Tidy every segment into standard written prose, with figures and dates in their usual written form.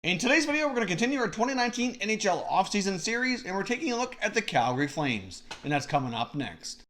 In today's video, we're going to continue our 2019 NHL offseason series, and we're taking a look at the Calgary Flames, and that's coming up next.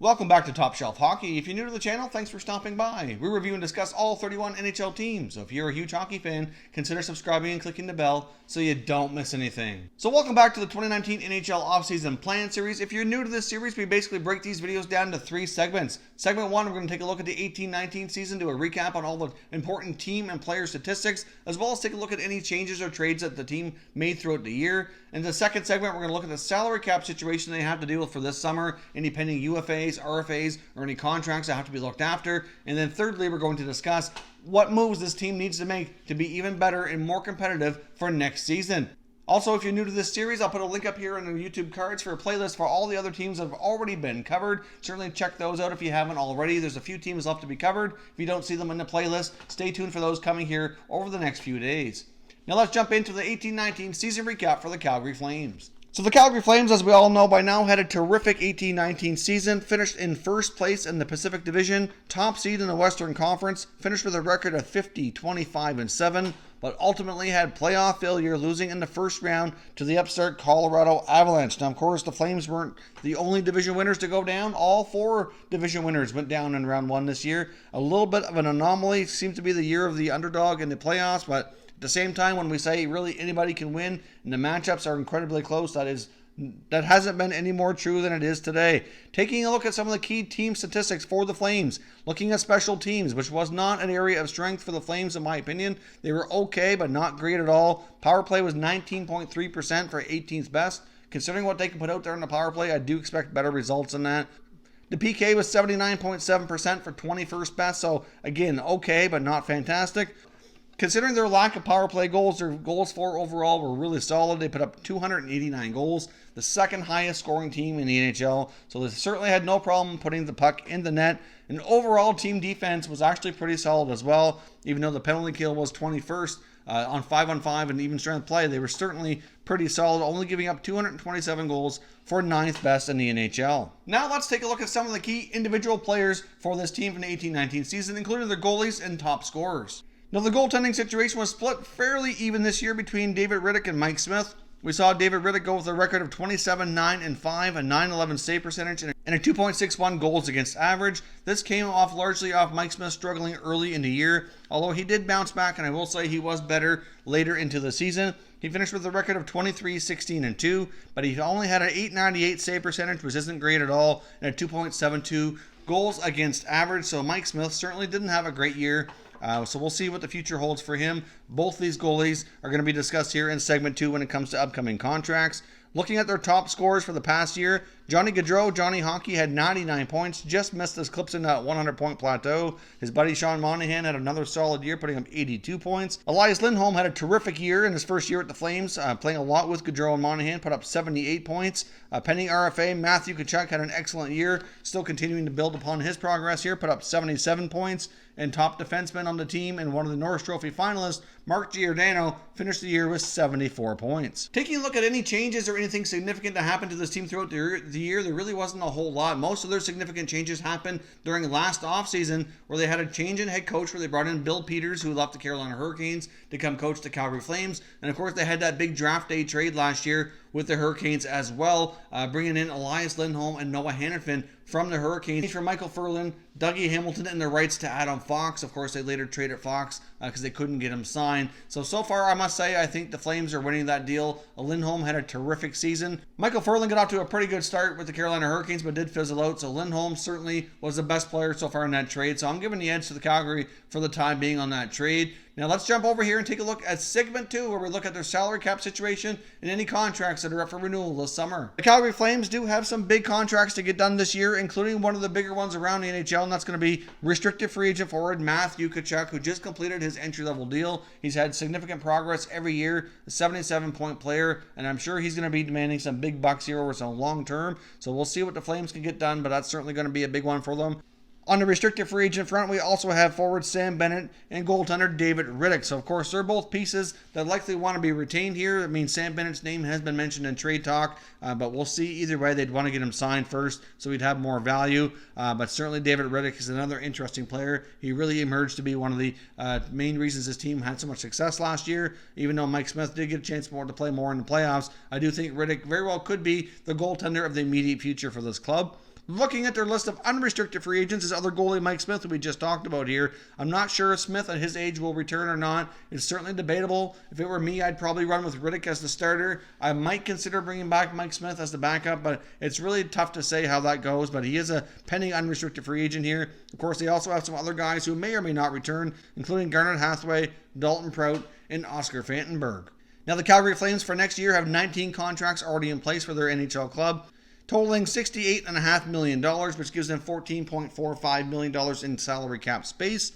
Welcome back to Top Shelf Hockey. If you're new to the channel, thanks for stopping by. We review and discuss all 31 NHL teams, so if you're a huge hockey fan, consider subscribing and clicking the bell so you don't miss anything. So welcome back to the 2019 NHL offseason plan series. If you're new to this series, we basically break these videos down into 3 segments. Segment 1, we're going to take a look at the 18-19 season, do a recap on all the important team and player statistics, as well as take a look at any changes or trades that the team made throughout the year. In the second segment, we're going to look at the salary cap situation they have to deal with for this summer, any pending UFAs, RFAs, or any contracts that have to be looked after. And then thirdly, we're going to discuss what moves this team needs to make to be even better and more competitive for next season. Also, if you're new to this series, I'll put a link up here in the YouTube cards for a playlist for all the other teams that have already been covered. Certainly check those out if you haven't already. There's a few teams left to be covered. If you don't see them in the playlist, stay tuned for those coming here over the next few days. Now let's jump into the 18-19 season recap for the Calgary Flames. So the Calgary Flames, as we all know by now, had a terrific 18-19 season, finished in first place in the Pacific Division, top seed in the Western Conference, finished with a record of 50-25-7, but ultimately had playoff failure, losing in the first round to the upstart Colorado Avalanche. Now, of course, the Flames weren't the only division winners to go down. All 4 division winners went down in round 1 this year. A little bit of an anomaly. Seems to be the year of the underdog in the playoffs, but at the same time, when we say really anybody can win and the matchups are incredibly close, that hasn't been any more true than it is today. Taking a look at some of the key team statistics for the Flames, looking at special teams, which was not an area of strength for the Flames in my opinion. They were okay, but not great at all. Power play was 19.3% for 18th best. Considering what they can put out there in the power play, I do expect better results than that. The PK was 79.7% for 21st best, so again, okay, but not fantastic. Considering their lack of power play goals, their goals for overall were really solid. They put up 289 goals, the second highest scoring team in the NHL. So they certainly had no problem putting the puck in the net. And overall team defense was actually pretty solid as well. Even though the penalty kill was 21st on 5-on-5 and even strength play, they were certainly pretty solid, only giving up 227 goals for 9th best in the NHL. Now let's take a look at some of the key individual players for this team from the 18-19 season, including their goalies and top scorers. Now, the goaltending situation was split fairly even this year between David Rittich and Mike Smith. We saw David Rittich go with a record of 27-9-5, a .911 save percentage, and a 2.61 goals against average. This came largely off Mike Smith struggling early in the year, although he did bounce back, and I will say he was better later into the season. He finished with a record of 23-16-2, but he only had an .898 save percentage, which isn't great at all, and a 2.72 goals against average. So Mike Smith certainly didn't have a great year. So we'll see what the future holds for him. Both these goalies are going to be discussed here in segment 2 when it comes to upcoming contracts. Looking at their top scorers for the past year, Johnny Gaudreau, Johnny Hockey, had 99 points, just missed his Clipson 100-point plateau. His buddy Sean Monahan had another solid year, putting up 82 points. Elias Lindholm had a terrific year in his first year at the Flames, playing a lot with Gaudreau and Monahan, put up 78 points. Pending RFA, Matthew Tkachuk had an excellent year, still continuing to build upon his progress here, put up 77 points. And top defenseman on the team and one of the Norris Trophy finalists, Mark Giordano, finished the year with 74 points. Taking a look at any changes or anything significant that happened to this team throughout the year, there really wasn't a whole lot. Most of their significant changes happened during last offseason, where they had a change in head coach, where they brought in Bill Peters, who left the Carolina Hurricanes to come coach the Calgary Flames. And of course, they had that big draft day trade last year with the Hurricanes as well, bringing in Elias Lindholm and Noah Hannafin from the Hurricanes for Michael Ferland, Dougie Hamilton, and the rights to Adam Fox. Of course, they later traded Fox because they couldn't get him signed. So far, I must say, I think the Flames are winning that deal. Lindholm had a terrific season. Michael Ferland got off to a pretty good start with the Carolina Hurricanes, but did fizzle out. So Lindholm certainly was the best player so far in that trade. So I'm giving the edge to the Calgary for the time being on that trade. Now let's jump over here and take a look at segment 2, where we look at their salary cap situation and any contracts that are up for renewal this summer. The Calgary Flames do have some big contracts to get done this year, including one of the bigger ones around the NHL, and that's going to be restricted free agent forward Matthew Tkachuk, who just completed his entry-level deal. He's had significant progress every year, a 77-point player, and I'm sure he's going to be demanding some big bucks here over some long term. So we'll see what the Flames can get done, but that's certainly going to be a big one for them. On the restricted free agent front, we also have forward Sam Bennett and goaltender David Rittich. So, of course, they're both pieces that likely want to be retained here. I mean, Sam Bennett's name has been mentioned in trade talk, but we'll see. Either way, they'd want to get him signed first so he'd have more value. But certainly David Rittich is another interesting player. He really emerged to be one of the main reasons this team had so much success last year. Even though Mike Smith did get a chance to play more in the playoffs, I do think Rittich very well could be the goaltender of the immediate future for this club. Looking at their list of unrestricted free agents is other goalie Mike Smith, who we just talked about here. I'm not sure if Smith at his age will return or not. It's certainly debatable. If it were me, I'd probably run with Rittich as the starter. I might consider bringing back Mike Smith as the backup, but it's really tough to say how that goes. But he is a pending unrestricted free agent here. Of course, they also have some other guys who may or may not return, including Garnet Hathaway, Dalton Prout, and Oscar Fantenberg. Now, the Calgary Flames for next year have 19 contracts already in place for their NHL club, totaling $68.5 million, which gives them $14.45 million in salary cap space.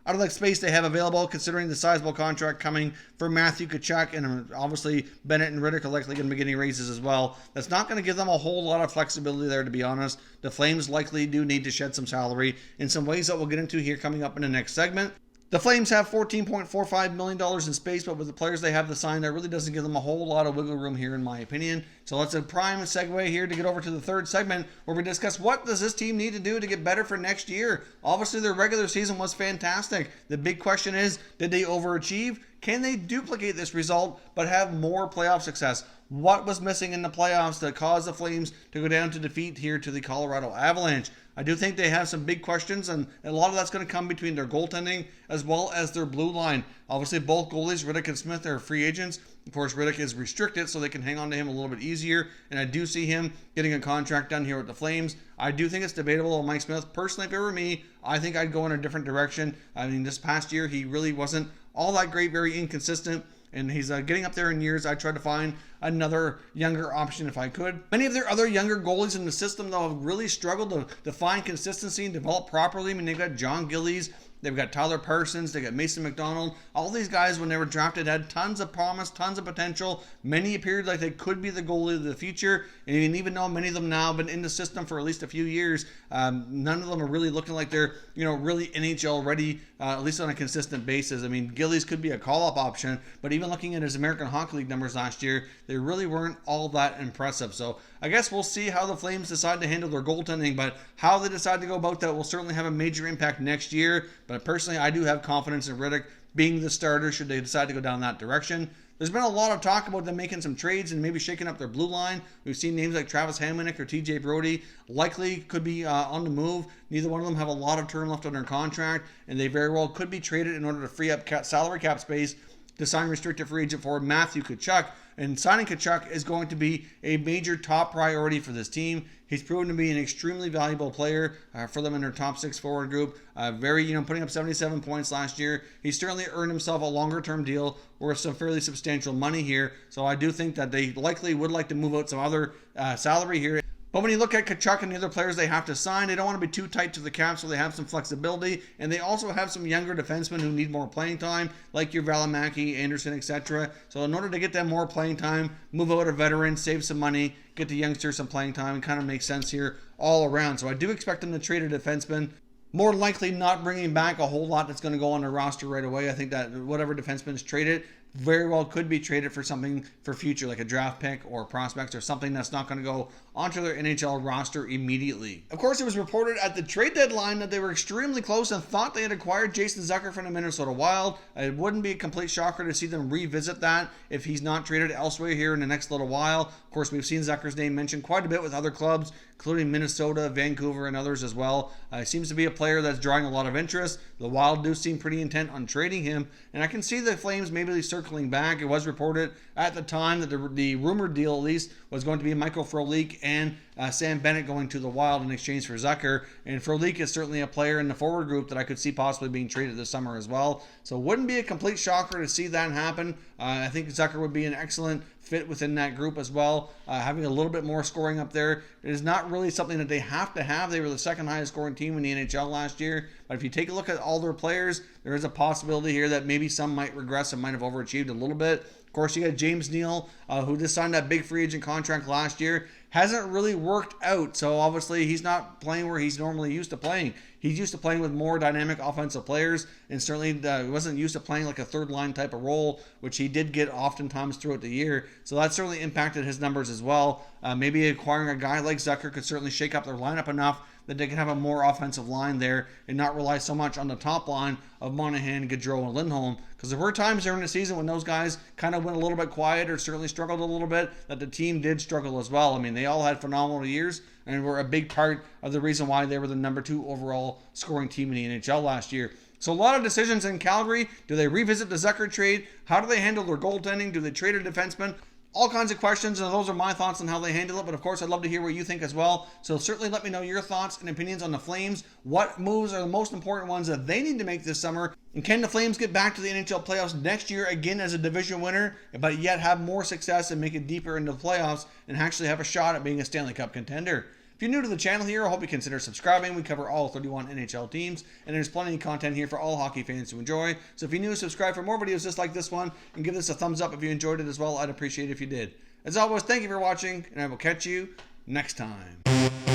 Out of that space they have available, considering the sizable contract coming for Matthew Tkachuk, and obviously Bennett and Rittich are likely going to be getting raises as well, that's not going to give them a whole lot of flexibility there, to be honest. The Flames likely do need to shed some salary in some ways that we'll get into here coming up in the next segment. The Flames have $14.45 million in space, but with the players they have to sign, that really doesn't give them a whole lot of wiggle room here, in my opinion. So let's a prime segue here to get over to the third segment, where we discuss what does this team need to do to get better for next year. Obviously, their regular season was fantastic. The big question is, did they overachieve? Can they duplicate this result but have more playoff success? What was missing in the playoffs that caused the Flames to go down to defeat here to the Colorado Avalanche? I do think they have some big questions, and a lot of that's going to come between their goaltending as well as their blue line. Obviously, both goalies, Rittich and Smith, are free agents. Of course, Rittich is restricted, so they can hang on to him a little bit easier, and I do see him getting a contract done here with the Flames. I do think it's debatable on Mike Smith. Personally, if it were me, I think I'd go in a different direction. I mean, this past year, he really wasn't all that great, very inconsistent, and he's getting up there in years. I tried to find another younger option if I could. Many of their other younger goalies in the system, though, have really struggled to find consistency and develop properly. I mean, they've got John Gillies, they've got Tyler Parsons, they got Mason McDonald. All these guys, when they were drafted, had tons of promise, tons of potential. Many appeared like they could be the goalie of the future. And even though many of them now have been in the system for at least a few years, none of them are really looking like they're, really NHL ready, at least on a consistent basis. I mean, Gillies could be a call-up option, but even looking at his American Hockey League numbers last year, they really weren't all that impressive. So I guess we'll see how the Flames decide to handle their goaltending, but how they decide to go about that will certainly have a major impact next year. But personally, I do have confidence in Rittich being the starter should they decide to go down that direction. There's been a lot of talk about them making some trades and maybe shaking up their blue line. We've seen names like Travis Hamonic or TJ Brody likely could be on the move. Neither one of them have a lot of term left on their contract, and they very well could be traded in order to free up salary cap space to sign restricted free agent forward Matthew Tkachuk. And signing Tkachuk is going to be a major top priority for this team. He's proven to be an extremely valuable player for them in their top six forward group. Putting up 77 points last year. He's certainly earned himself a longer-term deal worth some fairly substantial money here. So I do think that they likely would like to move out some other salary here. But when you look at Tkachuk and the other players they have to sign, they don't want to be too tight to the cap, so they have some flexibility. And they also have some younger defensemen who need more playing time, like your Valimaki, Anderson, etc. So in order to get them more playing time, move out a veteran, save some money, get the youngsters some playing time, and kind of makes sense here all around. So I do expect them to trade a defenseman. More likely not bringing back a whole lot that's going to go on the roster right away. I think that whatever defenseman is traded very well could be traded for something for future, like a draft pick or prospects or something that's not going to go onto their NHL roster immediately. Of course, it was reported at the trade deadline that they were extremely close and thought they had acquired Jason Zucker from the Minnesota Wild. It wouldn't be a complete shocker to see them revisit that if he's not traded elsewhere here in the next little while. Of course, we've seen Zucker's name mentioned quite a bit with other clubs, including Minnesota, Vancouver, and others as well. He seems to be a player that's drawing a lot of interest. The Wild do seem pretty intent on trading him, and I can see the Flames maybe circling back. It was reported at the time that the rumored deal, at least, was going to be Michael Frolik and Sam Bennett going to the Wild in exchange for Zucker. And Frolik is certainly a player in the forward group that I could see possibly being traded this summer as well. So it wouldn't be a complete shocker to see that happen. I think Zucker would be an excellent fit within that group as well. Having a little bit more scoring up there is not really something that they have to have. They were the second highest scoring team in the NHL last year. But if you take a look at all their players, there is a possibility here that maybe some might regress and might have overachieved a little bit. course, you got James Neal, who just signed that big free agent contract last year. Hasn't really worked out, so obviously he's not playing where he's normally used to playing. He's used to playing with more dynamic offensive players, and certainly he wasn't used to playing like a third line type of role, which he did get oftentimes throughout the year. So that certainly impacted his numbers as well. Maybe acquiring a guy like Zucker could certainly shake up their lineup enough that they can have a more offensive line there and not rely so much on the top line of Monahan, Gaudreau, and Lindholm. Because there were times during the season when those guys kind of went a little bit quiet or certainly struggled a little bit, that the team did struggle as well. I mean, they all had phenomenal years and were a big part of the reason why they were the number 2 overall scoring team in the NHL last year. So a lot of decisions in Calgary. Do they revisit the Zucker trade? How do they handle their goaltending? Do they trade a defenseman? All kinds of questions, and those are my thoughts on how they handle it. But of course, I'd love to hear what you think as well. So certainly let me know your thoughts and opinions on the Flames. What moves are the most important ones that they need to make this summer? And can the Flames get back to the NHL playoffs next year again as a division winner, but yet have more success and make it deeper into the playoffs and actually have a shot at being a Stanley Cup contender? If you're new to the channel here, I hope you consider subscribing. We cover all 31 NHL teams, and there's plenty of content here for all hockey fans to enjoy. So if you're new, subscribe for more videos just like this one, and give this a thumbs up if you enjoyed it as well. I'd appreciate it if you did. As always, thank you for watching, and I will catch you next time.